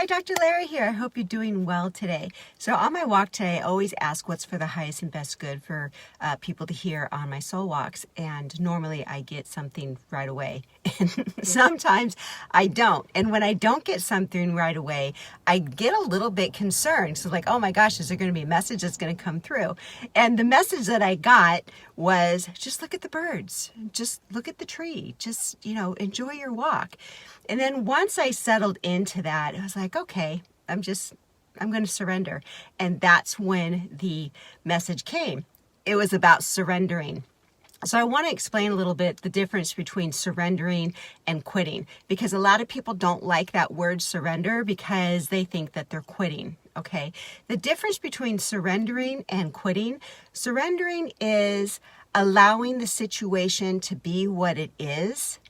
Hi, Dr. Larry here. I hope you're doing well today. So on my walk today, I always ask what's for the highest and best good for people to hear on my soul walks. And normally I get something right away. And sometimes I don't. And when I don't get something right away, I get a little bit concerned. So like, oh my gosh, is there going to be a message that's going to come through? And the message that I got was just look at the birds. Just look at the tree. Just, enjoy your walk. And then once I settled into that, I was like, okay, I'm going to surrender. And that's when the message came. It was about surrendering. So I want to explain a little bit the difference between surrendering and quitting, because a lot of people don't like that word surrender because they think that they're quitting. Okay. The difference between surrendering and quitting, surrendering is allowing the situation to be what it is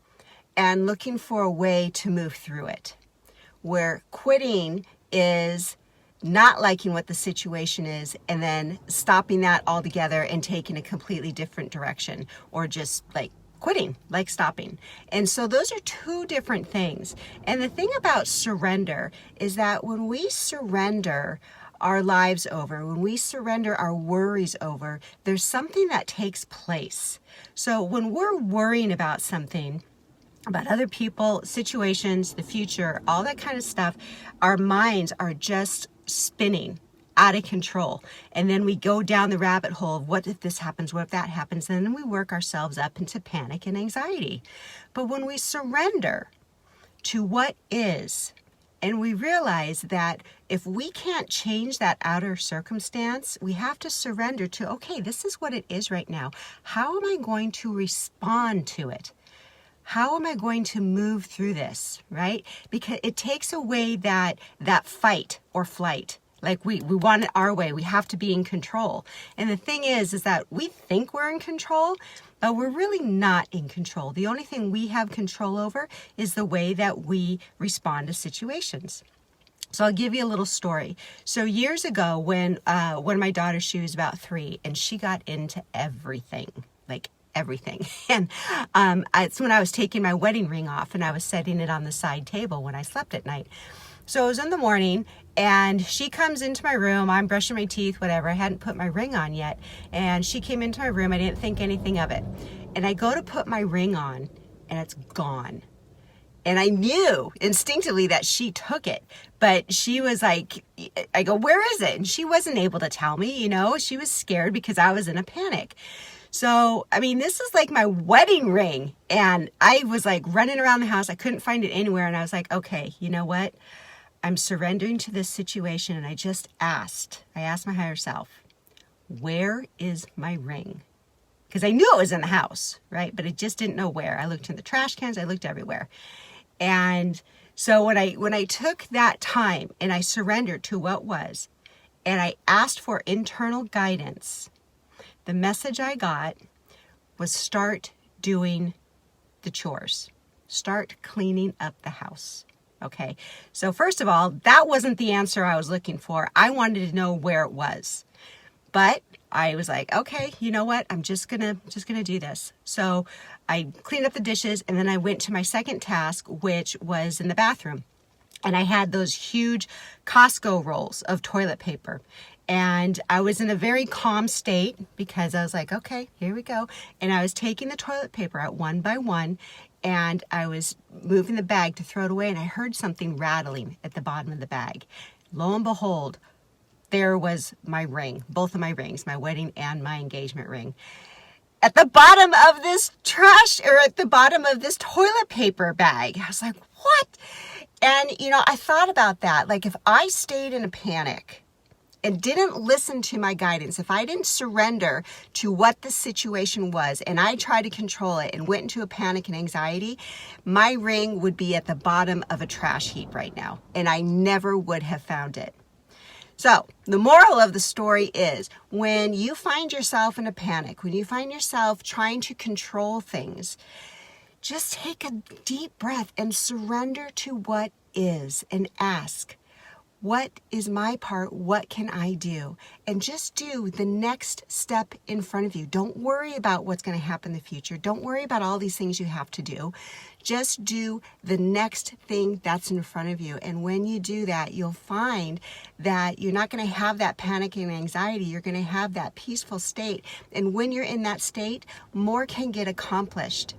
and looking for a way to move through it. Where quitting is not liking what the situation is and then stopping that altogether and taking a completely different direction, or just like quitting, like stopping. And so those are two different things. And the thing about surrender is that when we surrender our lives over, when we surrender our worries over, there's something that takes place. So when we're worrying about something, about other people, situations, the future, all that kind of stuff, our minds are just spinning out of control. And then we go down the rabbit hole of what if this happens, what if that happens, and then we work ourselves up into panic and anxiety. But when we surrender to what is, and we realize that if we can't change that outer circumstance, we have to surrender to, okay, this is what it is right now. How am I going to respond to it? How am I going to move through this, right? Because it takes away that fight or flight. Like we want it our way. We have to be in control. And the thing is that we think we're in control, but we're really not in control. The only thing we have control over is the way that we respond to situations. So I'll give you a little story. So years ago when one of my daughters, she was about 3, and she got into everything, like everything. And it's when I was taking my wedding ring off and I was setting it on the side table when I slept at night. So it was in the morning and she comes into my room. I'm brushing my teeth, whatever. I hadn't put my ring on yet. And she came into my room. I didn't think anything of it. And I go to put my ring on and it's gone. And I knew instinctively that she took it, but she was like, I go, where is it? And she wasn't able to tell me, she was scared because I was in a panic. So, this is like my wedding ring. And I was like running around the house. I couldn't find it anywhere. And I was like, okay, you know what? I'm surrendering to this situation. And I asked my higher self, where is my ring? Because I knew it was in the house, right? But I just didn't know where. I looked in the trash cans. I looked everywhere. And so when I took that time and I surrendered to what was, and I asked for internal guidance, the message I got was start doing the chores. Start cleaning up the house. Okay. So first of all, that wasn't the answer I was looking for. I wanted to know where it was. But I was like, okay, you know what? I'm just gonna do this. So I cleaned up the dishes and then I went to my second task, which was in the bathroom. And I had those huge Costco rolls of toilet paper. And I was in a very calm state because I was like, okay, here we go. And I was taking the toilet paper out one by one and I was moving the bag to throw it away. And I heard something rattling at the bottom of the bag. Lo and behold, there was my ring, both of my rings, my wedding and my engagement ring, at the bottom of this trash, or at the bottom of this toilet paper bag. I was like, what? And, I thought about that. Like if I stayed in a panic and didn't listen to my guidance, if I didn't surrender to what the situation was and I tried to control it and went into a panic and anxiety, my ring would be at the bottom of a trash heap right now. And I never would have found it. So the moral of the story is when you find yourself in a panic, when you find yourself trying to control things, just take a deep breath and surrender to what is and ask, what is my part? What can I do? And just do the next step in front of you. Don't worry about what's going to happen in the future. Don't worry about all these things you have to do. Just do the next thing that's in front of you. And when you do that, you'll find that you're not going to have that panic and anxiety. You're going to have that peaceful state. And when you're in that state, more can get accomplished.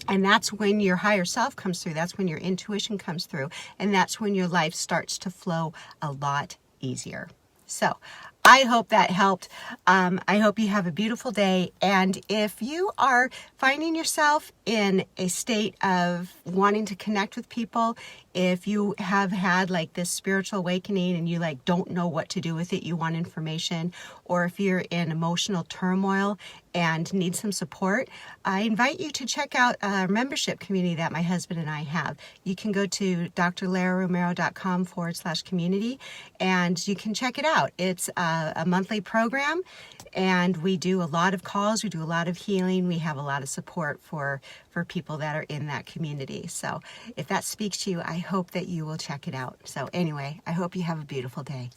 And that's when your higher self comes through. That's when your intuition comes through. And that's when your life starts to flow a lot easier. So I hope that helped. I hope you have a beautiful day. And if you are finding yourself in a state of wanting to connect with people, if you have had like this spiritual awakening and you like don't know what to do with it, you want information, or if you're in emotional turmoil and need some support, I invite you to check out a membership community that my husband and I have. You can go to drlararomero.com/community and you can check it out. It's a monthly program and we do a lot of calls, we do a lot of healing, we have a lot of support for people that are in that community. So if that speaks to you, I hope that you will check it out. So anyway, I hope you have a beautiful day.